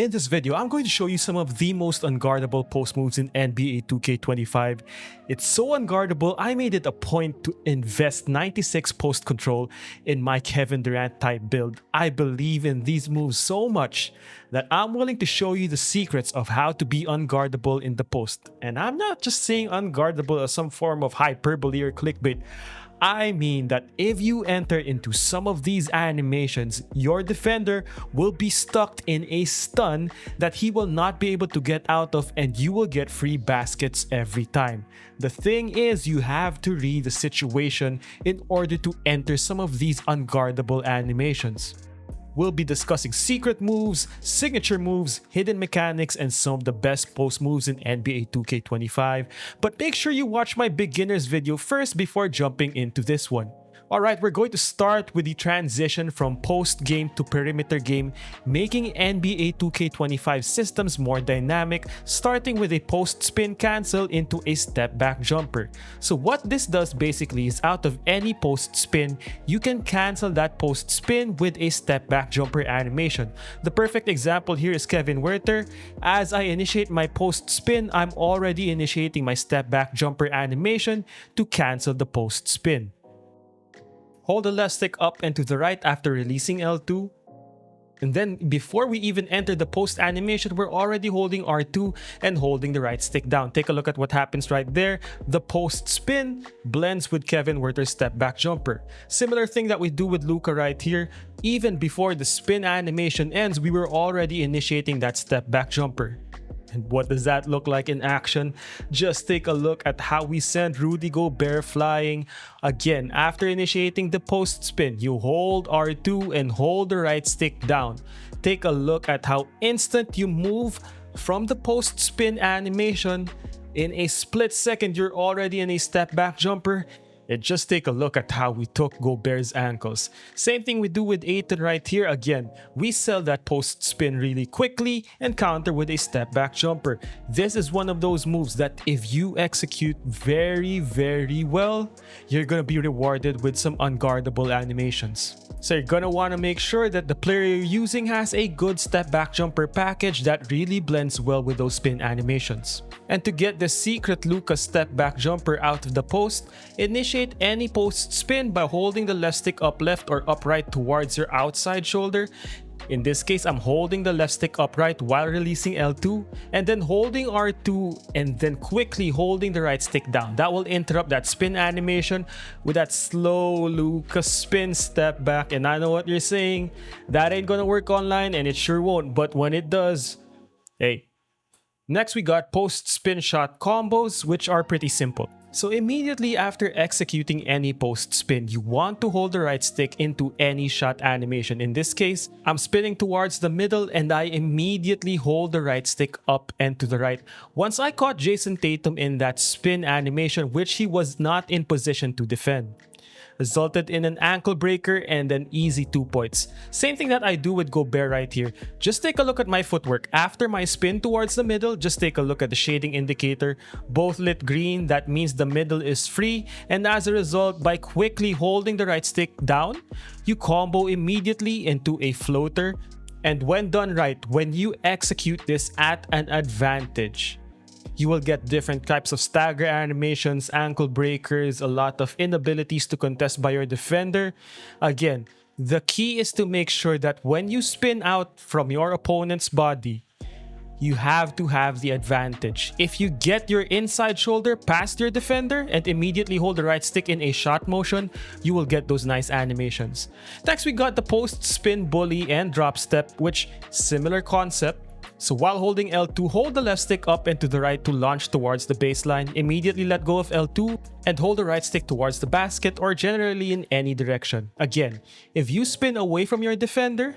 In this video, I'm going to show you some of the most unguardable post moves in NBA 2K25. It's so unguardable, I made it a point to invest 96 post control in my Kevin Durant type build. I believe in these moves so much that I'm willing to show you the secrets of how to be unguardable in the post. And I'm not just saying unguardable as some form of hyperbole or clickbait. I mean that if you enter into some of these animations, your defender will be stuck in a stun that he will not be able to get out of, and you will get free baskets every time. The thing is, you have to read the situation in order to enter some of these unguardable animations. We'll be discussing secret moves, signature moves, hidden mechanics, and some of the best post moves in NBA 2K25. But make sure you watch my beginners video first before jumping into this one. Alright, we're going to start with the transition from post game to perimeter game, making NBA 2K25 systems more dynamic, starting with a post spin cancel into a step back jumper. So what this does basically is, out of any post spin, you can cancel that post spin with a step back jumper animation. The perfect example here is Kevin Werther. As I initiate my post spin, I'm already initiating my step back jumper animation to cancel the post spin. Hold the left stick up and to the right after releasing L2. And then before we even enter the post animation, we're already holding R2 and holding the right stick down. Take a look at what happens right there. The post spin blends with Kevin Werther's step back jumper. Similar thing that we do with Luka right here. Even before the spin animation ends, we were already initiating that step back jumper. And what does that look like in action? Just take a look at how we send Rudy Gobert flying. Again, after initiating the post spin, you hold R2 and hold the right stick down. Take a look at how instant you move from the post spin animation. In a split second, you're already in a step back jumper. And just take a look at how we took Gobert's ankles. Same thing we do with Ayton right here. Again, we sell that post spin really quickly and counter with a step back jumper. This is one of those moves that if you execute very well, you're gonna be rewarded with some unguardable animations. So you're gonna wanna make sure that the player you're using has a good step back jumper package that really blends well with those spin animations. And to get the secret Luka step back jumper out of the post, initiate any post spin by holding the left stick up left or upright towards your outside shoulder. In this case, I'm holding the left stick upright while releasing L2 and then holding R2 and then quickly holding the right stick down. That will interrupt that spin animation with that slow Luka spin step back. And I know what you're saying, that ain't gonna work online, and it sure won't, but when it does, hey. Next, we got post spin shot combos, which are pretty simple. So immediately after executing any post spin, you want to hold the right stick into any shot animation. In this case, I'm spinning towards the middle and I immediately hold the right stick up and to the right. Once I caught Jason Tatum in that spin animation, which he was not in position to defend. Resulted in an ankle breaker and an easy 2 points. Same thing that I do with Gobert right here. Just take a look at my footwork. After my spin towards the middle, just take a look at the shading indicator. Both lit green, that means the middle is free. And as a result, by quickly holding the right stick down, you combo immediately into a floater. And when done right, when you execute this at an advantage, you will get different types of stagger animations, ankle breakers, a lot of inabilities to contest by your defender. Again, the key is to make sure that when you spin out from your opponent's body, you have to have the advantage. If you get your inside shoulder past your defender and immediately hold the right stick in a shot motion, you will get those nice animations. Next, we got the post spin bully and drop step, which similar concept. So while holding L2, hold the left stick up and to the right to launch towards the baseline. Immediately let go of L2 and hold the right stick towards the basket or generally in any direction. Again, if you spin away from your defender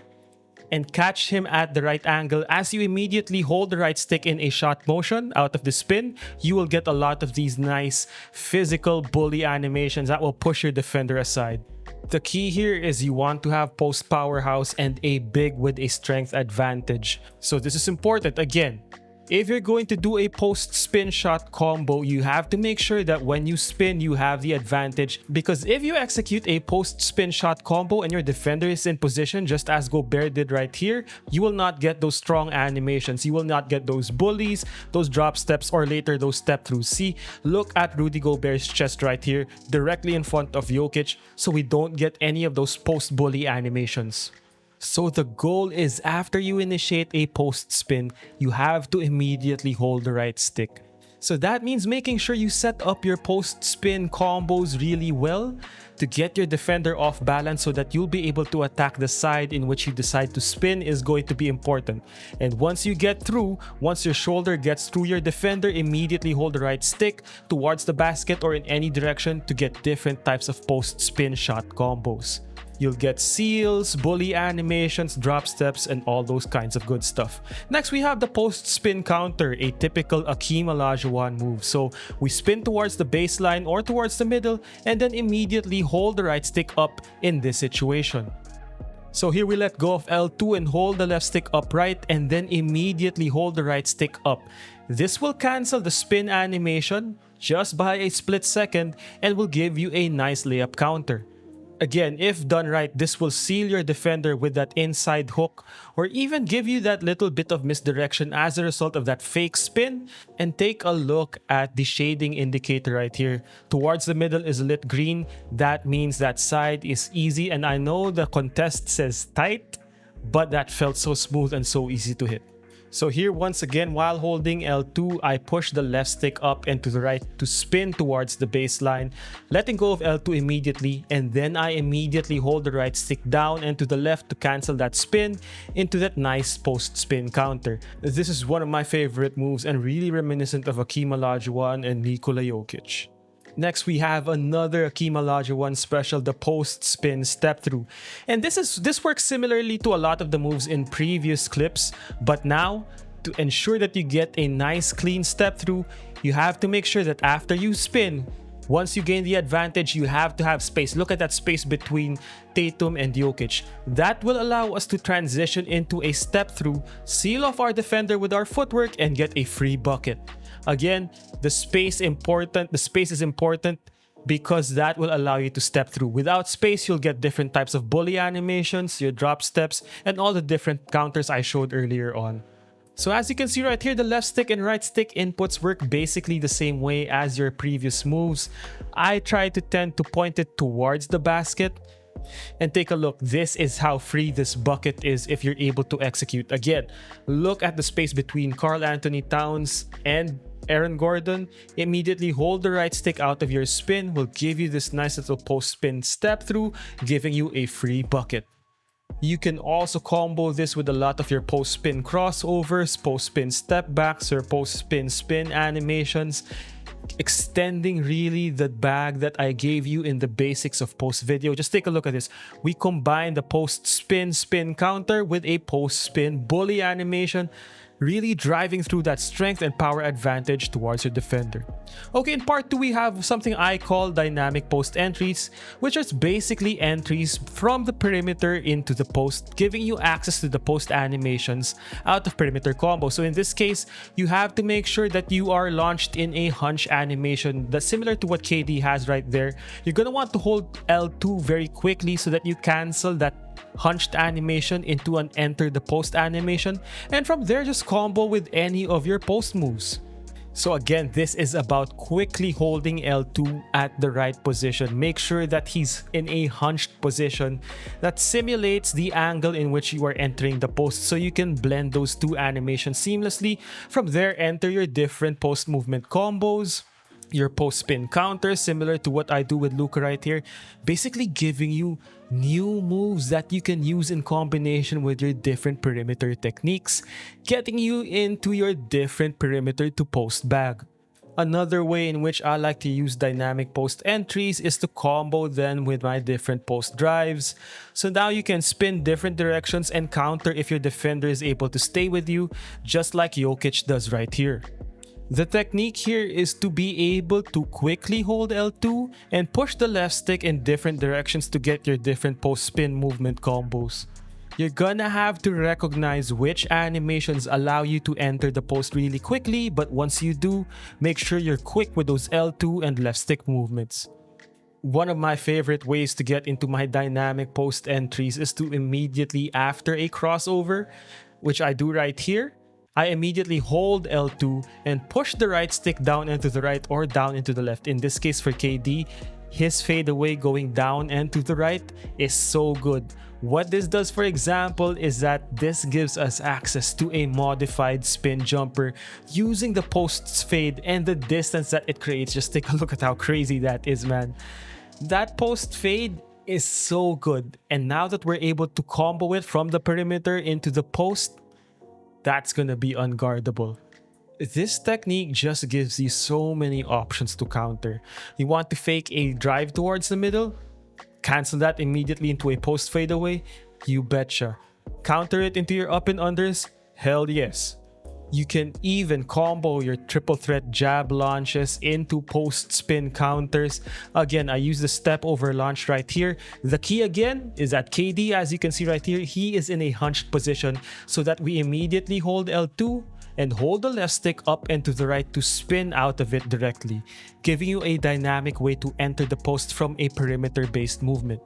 and catch him at the right angle, as you immediately hold the right stick in a shot motion out of the spin, you will get a lot of these nice physical bully animations that will push your defender aside. The key here is you want to have post powerhouse and a big with a strength advantage. So this is important. Again, If you're going to do a post spin shot combo, you have to make sure that when you spin, you have the advantage, because if you execute a post spin shot combo and your defender is in position, just as Gobert did right here, you will not get those strong animations. You will not get those bullies, those drop steps, or later those step throughs. See, look at Rudy Gobert's chest right here, directly in front of Jokic, so we don't get any of those post bully animations. So the goal is, after you initiate a post spin, you have to immediately hold the right stick. So that means making sure you set up your post spin combos really well to get your defender off balance, so that you'll be able to attack the side in which you decide to spin is going to be important. And once you get through, once your shoulder gets through your defender, immediately hold the right stick towards the basket or in any direction to get different types of post spin shot combos. You'll get seals, bully animations, drop steps, and all those kinds of good stuff. Next, we have the post spin counter, a typical Akeem Olajuwon move. So we spin towards the baseline or towards the middle and then immediately hold the right stick up in this situation. So here we let go of L2 and hold the left stick upright and then immediately hold the right stick up. This will cancel the spin animation just by a split second and will give you a nice layup counter. Again, if done right, this will seal your defender with that inside hook, or even give you that little bit of misdirection as a result of that fake spin. And take a look at the shading indicator right here. Towards the middle is lit green. That means that side is easy, and I know the contest says tight, but that felt so smooth and so easy to hit. So here, once again, while holding L2, I push the left stick up and to the right to spin towards the baseline, letting go of L2 immediately, and then I immediately hold the right stick down and to the left to cancel that spin into that nice post spin counter. This is one of my favorite moves and really reminiscent of Akeem Olajuwon and Nikola Jokic. Next, we have another Akeem Olajuwon special, the post spin step through. And this works similarly to a lot of the moves in previous clips, but now to ensure that you get a nice clean step through, you have to make sure that after you spin, once you gain the advantage, you have to have space. Look at that space between Tatum and Jokic. That will allow us to transition into a step through, seal off our defender with our footwork, and get a free bucket. Again, the space is important because that will allow you to step through. Without space, you'll get different types of bully animations, your drop steps, and all the different counters I showed earlier on. So as you can see right here, the left stick and right stick inputs work basically the same way as your previous moves. I try to tend to point it towards the basket. And take a look, this is how free this bucket is if you're able to execute. Again, look at the space between Karl Anthony Towns and Aaron Gordon. Immediately hold the right stick out of your spin, will give you this nice little post spin step through, giving you a free bucket. You can also combo this with a lot of your post spin crossovers, post spin step backs, or post spin spin animations, extending really the bag that I gave you in the basics of post video. Just take a look at this. We combine the post spin counter with a post spin bully animation, really driving through that strength and power advantage towards your defender. Okay, in part 2, we have something I call dynamic post entries, which is basically entries from the perimeter into the post, giving you access to the post animations out of perimeter combo. So in this case, you have to make sure that you are launched in a hunch animation that's similar to what KD has right there. You're gonna want to hold L2 very quickly so that you cancel that hunched animation into an enter the post animation, and from there just combo with any of your post moves. So again, this is about quickly holding L2 at the right position. Make sure that he's in a hunched position that simulates the angle in which you are entering the post, so you can blend those two animations seamlessly. From there, enter your different post movement combos, your post spin counter, similar to what I do with Luka right here, basically giving you new moves that you can use in combination with your different perimeter techniques, getting you into your different perimeter to post bag. Another way in which I like to use dynamic post entries is to combo them with my different post drives. So now you can spin different directions and counter if your defender is able to stay with you, just like Jokic does right here. The technique here is to be able to quickly hold L2 and push the left stick in different directions to get your different post spin movement combos. You're gonna have to recognize which animations allow you to enter the post really quickly, but once you do, make sure you're quick with those L2 and left stick movements. One of my favorite ways to get into my dynamic post entries is to immediately after a crossover, which I do right here, I immediately hold L2 and push the right stick down into the right or down into the left. In this case for KD, his fadeaway going down and to the right is so good. What this does, for example, is that this gives us access to a modified spin jumper using the post's fade and the distance that it creates. Just take a look at how crazy that is, man. That post fade is so good. And now that we're able to combo it from the perimeter into the post, that's gonna be unguardable. This technique just gives you so many options to counter. You want to fake a drive towards the middle? Cancel that immediately into a post fadeaway? You betcha. Counter it into your up and unders? Hell yes. You can even combo your triple threat jab launches into post spin counters. Again, I use the step over launch right here. The key again is that KD, as you can see right here, he is in a hunched position so that we immediately hold L2 and hold the left stick up and to the right to spin out of it directly, giving you a dynamic way to enter the post from a perimeter-based movement.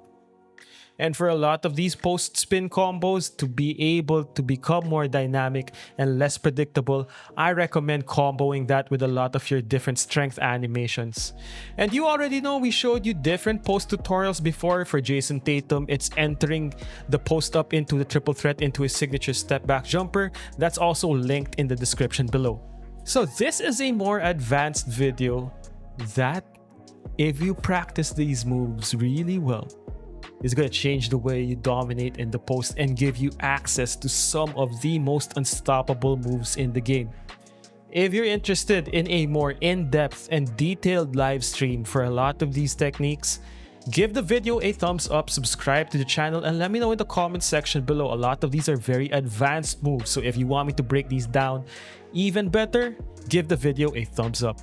And for a lot of these post-spin combos to be able to become more dynamic and less predictable, I recommend comboing that with a lot of your different strength animations. And you already know we showed you different post tutorials before. For Jason Tatum, it's entering the post up into the triple threat into his signature step back jumper. That's also linked in the description below. So this is a more advanced video that, if you practice these moves really well, is going to change the way you dominate in the post and give you access to some of the most unstoppable moves in the game. If you're interested in a more in-depth and detailed live stream for a lot of these techniques, give the video a thumbs up, subscribe to the channel, and let me know in the comment section below. A lot of these are very advanced moves, so if you want me to break these down even better, give the video a thumbs up.